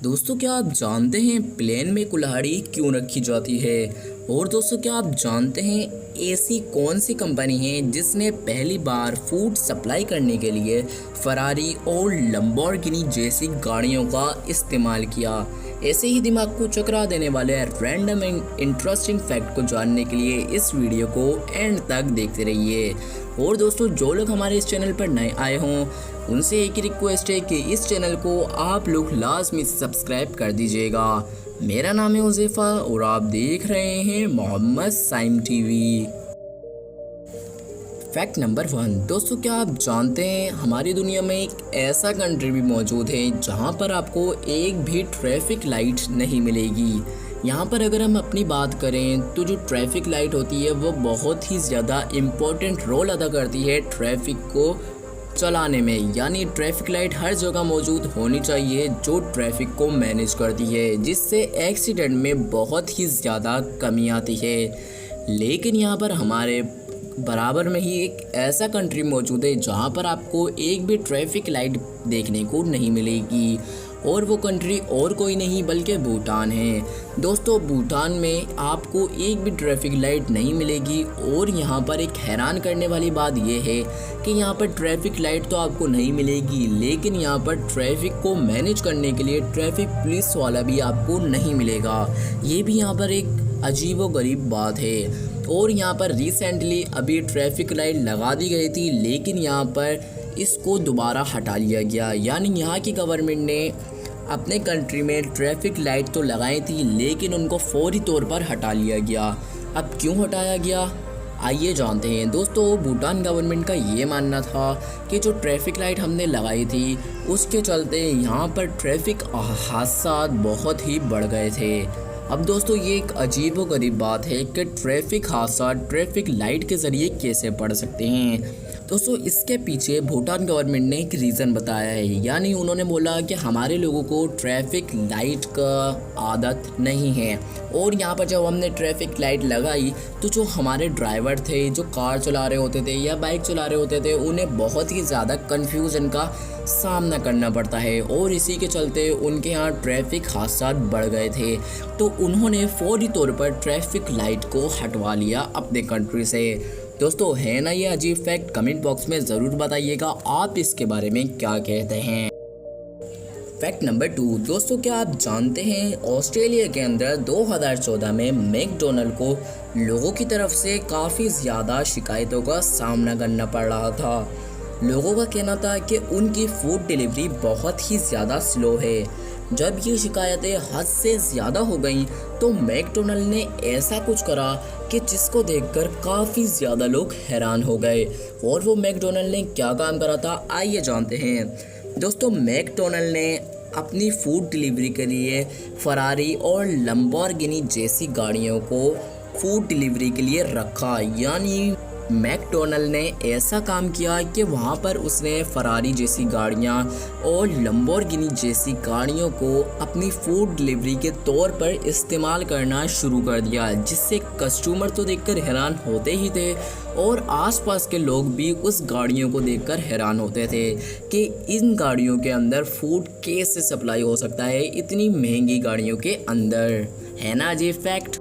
दोस्तों क्या आप जानते हैं प्लेन में कुल्हाड़ी क्यों रखी जाती है। और दोस्तों क्या आप जानते हैं ऐसी कौन सी कंपनी है जिसने पहली बार फूड सप्लाई करने के लिए फरारी और लंबोर्गिनी जैसी गाड़ियों का इस्तेमाल किया। ऐसे ही दिमाग को चकरा देने वाले रैंडम एंड इंटरेस्टिंग फैक्ट को जानने के लिए इस वीडियो को एंड तक देखते रहिए। और दोस्तों जो लोग हमारे इस चैनल पर नए आए हों उनसे एक ही रिक्वेस्ट है कि इस चैनल को आप लोग लाजमी सब्सक्राइब कर दीजिएगा। मेरा नाम है उज़ैफ़ा और आप देख रहे हैं Mohammad Saim TV. Fact number 1। दोस्तों क्या आप जानते हैं हमारी दुनिया में एक ऐसा कंट्री भी मौजूद है जहां पर आपको एक भी ट्रैफिक लाइट नहीं मिलेगी। यहाँ पर अगर हम अपनी बात करें तो जो ट्रैफिक लाइट होती है वो बहुत ही ज़्यादा इम्पोर्टेंट रोल अदा करती है ट्रैफिक को चलाने में। यानी ट्रैफिक लाइट हर जगह मौजूद होनी चाहिए जो ट्रैफिक को मैनेज करती है, जिससे एक्सीडेंट में बहुत ही ज़्यादा कमी आती है। लेकिन यहाँ पर हमारे बराबर में ही एक ऐसा कंट्री मौजूद है जहाँ पर आपको एक भी ट्रैफिक लाइट देखने को नहीं मिलेगी, और वो कंट्री और कोई नहीं बल्कि भूटान है। दोस्तों भूटान में आपको एक भी ट्रैफिक लाइट नहीं मिलेगी। और यहाँ पर एक हैरान करने वाली बात यह है कि यहाँ पर ट्रैफिक लाइट तो आपको नहीं मिलेगी, लेकिन यहाँ पर ट्रैफिक को मैनेज करने के लिए ट्रैफिक पुलिस वाला भी आपको नहीं मिलेगा। ये भी यहाँ पर एक अजीब व गरीब बात है। और यहाँ पर रिसेंटली अभी ट्रैफिक लाइट लगा दी गई थी, लेकिन यहाँ पर इसको दोबारा हटा लिया गया। यानी यहाँ की गवर्नमेंट ने अपने कंट्री में ट्रैफिक लाइट तो लगाई थी, लेकिन उनको फौरी तौर पर हटा लिया गया। अब क्यों हटाया गया आइए जानते हैं। दोस्तों भूटान गवर्नमेंट का ये मानना था कि जो ट्रैफिक लाइट हमने लगाई थी उसके चलते यहाँ पर ट्रैफिक हादसा बहुत ही बढ़ गए थे। अब दोस्तों ये एक अजीब व गरीब बात है कि ट्रैफिक हादसा ट्रैफिक लाइट के ज़रिए कैसे बढ़ सकते हैं। दोस्तों इसके पीछे भूटान गवर्नमेंट ने एक रीज़न बताया है। यानी उन्होंने बोला कि हमारे लोगों को ट्रैफिक लाइट का आदत नहीं है, और यहाँ पर जब हमने ट्रैफिक लाइट लगाई तो जो हमारे ड्राइवर थे जो कार चला रहे होते थे या बाइक चला रहे होते थे उन्हें बहुत ही ज़्यादा कन्फ्यूज़न का सामना करना पड़ता है, और इसी के चलते उनके यहाँ ट्रैफिक हादसा बढ़ गए थे। तो उन्होंने फौरी तौर पर ट्रैफिक लाइट को हटवा लिया अपने कंट्री से। दोस्तों है ना ये अजीब फैक्ट? कमेंट बॉक्स में ज़रूर बताइएगा आप इसके बारे में क्या कहते हैं। Fact number 2। दोस्तों क्या आप जानते हैं ऑस्ट्रेलिया के अंदर 2014 में मैकडॉनल्ड को लोगों की तरफ से काफ़ी ज़्यादा शिकायतों का सामना करना पड़ रहा था। लोगों का कहना था कि उनकी फूड डिलीवरी बहुत ही ज़्यादा स्लो है। जब ये शिकायतें हद से ज़्यादा हो गईं तो मैकडॉनल्ड ने ऐसा कुछ करा कि जिसको देखकर काफ़ी ज़्यादा लोग हैरान हो गए। और वो मैकडॉनल्ड ने क्या काम करा था आइए जानते हैं। दोस्तों मैकडॉनल्ड ने अपनी फूड डिलीवरी के लिए फरारी और लंबोर्गिनी जैसी गाड़ियों को फूड डिलीवरी के लिए रखा। यानी मैकडॉनल्ड ने ऐसा काम किया कि वहाँ पर उसने फरारी जैसी गाड़ियाँ और लंबोर्गिनी जैसी गाड़ियों को अपनी फूड डिलीवरी के तौर पर इस्तेमाल करना शुरू कर दिया, जिससे कस्टमर तो देखकर हैरान होते ही थे और आसपास के लोग भी उस गाड़ियों को देखकर हैरान होते थे कि इन गाड़ियों के अंदर फूड कैसे सप्लाई हो सकता है इतनी महंगी गाड़ियों के अंदर। है ना जी फैक्ट।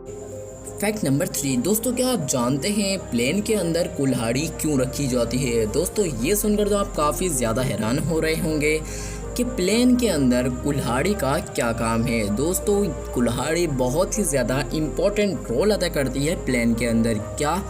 Fact number 3। दोस्तों क्या आप जानते हैं प्लेन के अंदर कुल्हाड़ी क्यों रखी जाती है? दोस्तों ये सुनकर तो आप काफ़ी ज़्यादा हैरान हो रहे होंगे कि प्लेन के अंदर कुल्हाड़ी का क्या काम है। दोस्तों कुल्हाड़ी बहुत ही ज़्यादा इम्पोर्टेंट रोल अदा करती है प्लेन के अंदर। क्या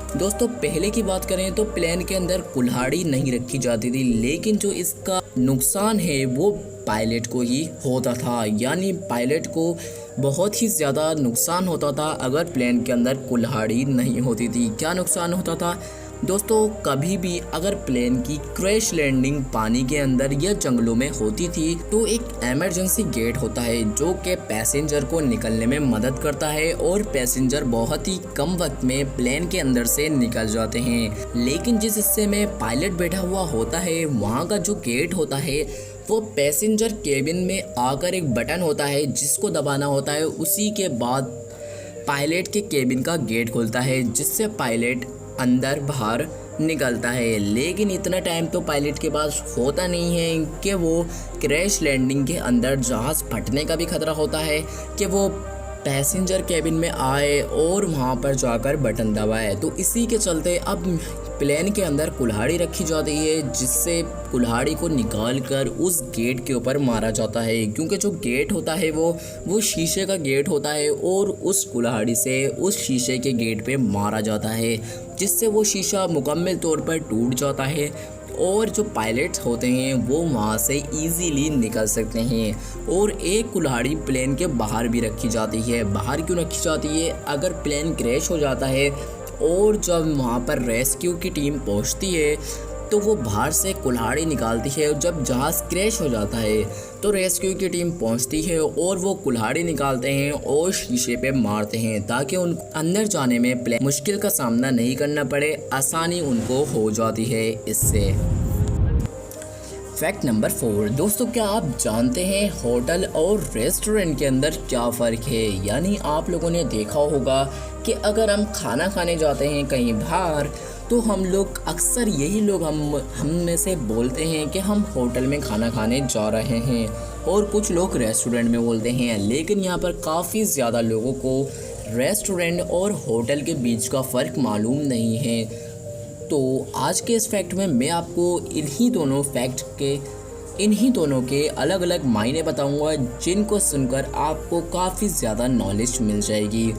दोस्तों पहले की बात करें तो प्लेन के अंदर कुल्हाड़ी नहीं रखी जाती थी, लेकिन जो इसका नुकसान है वो पायलट को ही होता था। यानी पायलट को बहुत ही ज़्यादा नुकसान होता था अगर प्लेन के अंदर कुल्हाड़ी नहीं होती थी। क्या नुकसान होता था दोस्तों? कभी भी अगर प्लेन की क्रैश लैंडिंग पानी के अंदर या जंगलों में होती थी तो एक इमरजेंसी गेट होता है जो कि पैसेंजर को निकलने में मदद करता है, और पैसेंजर बहुत ही कम वक्त में प्लेन के अंदर से निकल जाते हैं। लेकिन जिस हिस्से में पायलट बैठा हुआ होता है वहाँ का जो गेट होता है वो पैसेंजर केबिन में आकर एक बटन होता है जिसको दबाना होता है। उसी के बाद पायलट के केबिन का गेट खुलता है जिससे पायलट अंदर बाहर निकलता है। लेकिन इतना टाइम तो पायलट के पास होता नहीं है कि वो क्रैश लैंडिंग के अंदर जहाज़ फटने का भी खतरा होता है कि वो पैसेंजर केबिन में आए और वहाँ पर जाकर बटन दबाए। तो इसी के चलते अब प्लेन के अंदर कुल्हाड़ी रखी जाती है, जिससे कुल्हाड़ी को निकाल कर उस गेट के ऊपर मारा जाता है, क्योंकि जो गेट होता है वो शीशे का गेट होता है और उस कुल्हाड़ी से उस शीशे के गेट पे मारा जाता है, जिससे वो शीशा मुकम्मल तौर पर टूट जाता है और जो पायलट्स होते हैं वो वहाँ से इजीली निकल सकते हैं। और एक कुल्हाड़ी प्लेन के बाहर भी रखी जाती है। बाहर क्यों रखी जाती है? अगर प्लेन क्रैश हो जाता है और जब वहाँ पर रेस्क्यू की टीम पहुँचती है तो वो बाहर से कुल्हाड़ी निकालती है, और जब जहाज़ क्रैश हो जाता है तो रेस्क्यू की टीम पहुंचती है और वो कुल्हाड़ी निकालते हैं और शीशे पे मारते हैं, ताकि उन अंदर जाने में मुश्किल का सामना नहीं करना पड़े, आसानी उनको हो जाती है इससे। फैक्ट नंबर 4 दोस्तों, क्या आप जानते हैं होटल और रेस्टोरेंट के अंदर क्या फ़र्क है? यानी आप लोगों ने देखा होगा कि अगर हम खाना खाने जाते हैं कहीं बाहर तो हम लोग अक्सर यही लोग हम में से बोलते हैं कि हम होटल में खाना खाने जा रहे हैं, और कुछ लोग रेस्टोरेंट में बोलते हैं। लेकिन यहाँ पर काफ़ी ज़्यादा लोगों को रेस्टोरेंट और होटल के बीच का फ़र्क मालूम नहीं है। तो आज के इस फैक्ट में मैं आपको इन्हीं दोनों के अलग अलग मायने बताऊंगा, जिनको सुनकर आपको काफ़ी ज़्यादा नॉलेज मिल जाएगी।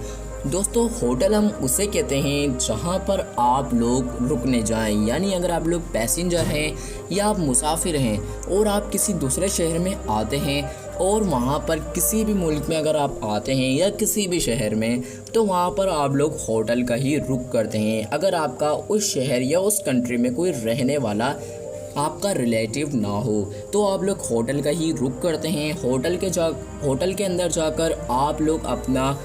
दोस्तों, होटल हम उसे कहते हैं जहां पर आप लोग रुकने जाएं। यानी अगर आप लोग पैसेंजर हैं या आप मुसाफिर हैं और आप किसी दूसरे शहर में आते हैं, और वहां पर किसी भी मुल्क में अगर आप आते हैं या किसी भी शहर में, तो वहां पर आप लोग होटल का ही रुक करते हैं। अगर आपका उस शहर या उस कंट्री में कोई रहने वाला आपका रिलेटिव ना हो तो आप लोग होटल का ही रुक करते हैं। होटल के अंदर जाकर आप लोग अपना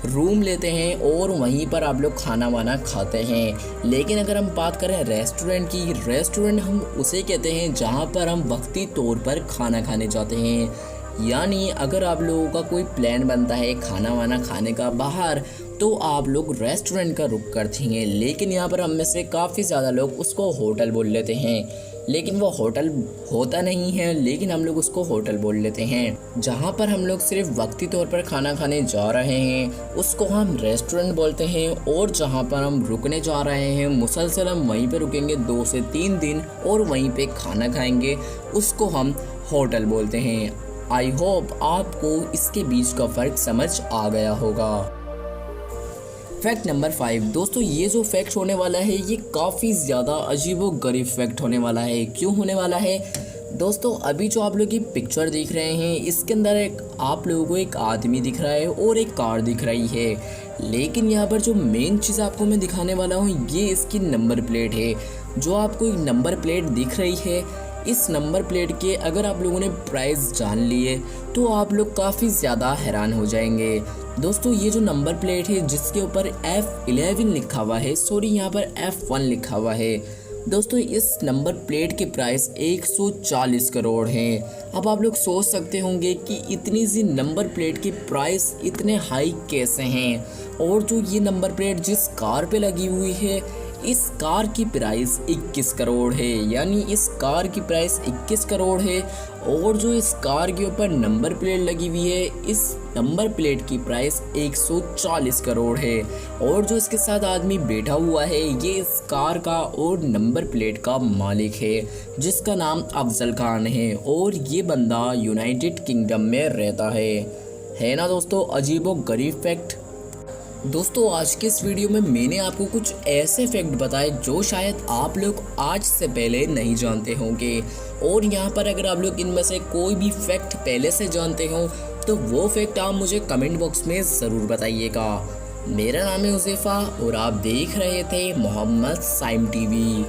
रूम लेते हैं और वहीं पर आप लोग खाना वाना खाते हैं। लेकिन अगर हम बात करें रेस्टोरेंट की, रेस्टोरेंट हम उसे कहते हैं जहां पर हम वक्ती तौर पर खाना खाने जाते हैं। यानी अगर आप लोगों का कोई प्लान बनता है खाना वाना खाने का बाहर, तो आप लोग रेस्टोरेंट का रुख करते हैं। लेकिन यहाँ पर हम में से काफ़ी ज़्यादा लोग उसको होटल बोल लेते हैं, लेकिन वो होटल होता नहीं है, लेकिन हम लोग उसको होटल बोल लेते हैं। जहाँ पर हम लोग सिर्फ वक्ती तौर पर खाना खाने जा रहे हैं उसको हम रेस्टोरेंट बोलते हैं, और जहाँ पर हम रुकने जा रहे हैं मुसलसल हम वहीं पे रुकेंगे 2 से 3 दिन और वहीं पे खाना खाएंगे, उसको हम होटल बोलते हैं। आई होप आपको इसके बीच का फ़र्क समझ आ गया होगा। फैक्ट नंबर 5 दोस्तों, ये जो फैक्ट होने वाला है ये काफ़ी ज़्यादा अजीबोगरीब फैक्ट होने वाला है। क्यों होने वाला है दोस्तों? अभी जो आप लोग ये पिक्चर देख रहे हैं इसके अंदर आप लोगों को एक आदमी दिख रहा है और एक कार दिख रही है। लेकिन यहाँ पर जो मेन चीज़ आपको मैं दिखाने वाला हूँ ये इसकी नंबर प्लेट है। जो आपको एक नंबर प्लेट दिख रही है, इस नंबर प्लेट के अगर आप लोगों ने प्राइस जान लिए तो आप लोग काफ़ी ज़्यादा हैरान हो जाएंगे। दोस्तों, ये जो नंबर प्लेट है जिसके ऊपर F11 लिखा हुआ है, सॉरी यहाँ पर F1 लिखा हुआ है, दोस्तों इस नंबर प्लेट के प्राइस 140 करोड़ हैं। अब आप लोग सोच सकते होंगे कि इतनी सी नंबर प्लेट की प्राइस इतने हाई कैसे हैं, और जो ये नंबर प्लेट जिस कार पे लगी हुई है इस कार की प्राइस 21 करोड़ है। यानी इस कार की प्राइस 21 करोड़ है, और जो इस कार के ऊपर नंबर प्लेट लगी हुई है इस नंबर प्लेट की प्राइस 140 करोड़ है। और जो इसके साथ आदमी बैठा हुआ है ये इस कार का और नंबर प्लेट का मालिक है, जिसका नाम अफजल खान है, और ये बंदा यूनाइटेड किंगडम में रहता है ना दोस्तों? अजीबोगरीब फैक्ट। दोस्तों, आज के इस वीडियो में मैंने आपको कुछ ऐसे फैक्ट बताए जो शायद आप लोग आज से पहले नहीं जानते होंगे, और यहाँ पर अगर आप लोग इनमें से कोई भी फैक्ट पहले से जानते हो तो वो फैक्ट आप मुझे कमेंट बॉक्स में ज़रूर बताइएगा। मेरा नाम है हुज़ैफ़ा और आप देख रहे थे मोहम्मद साइम टीवी।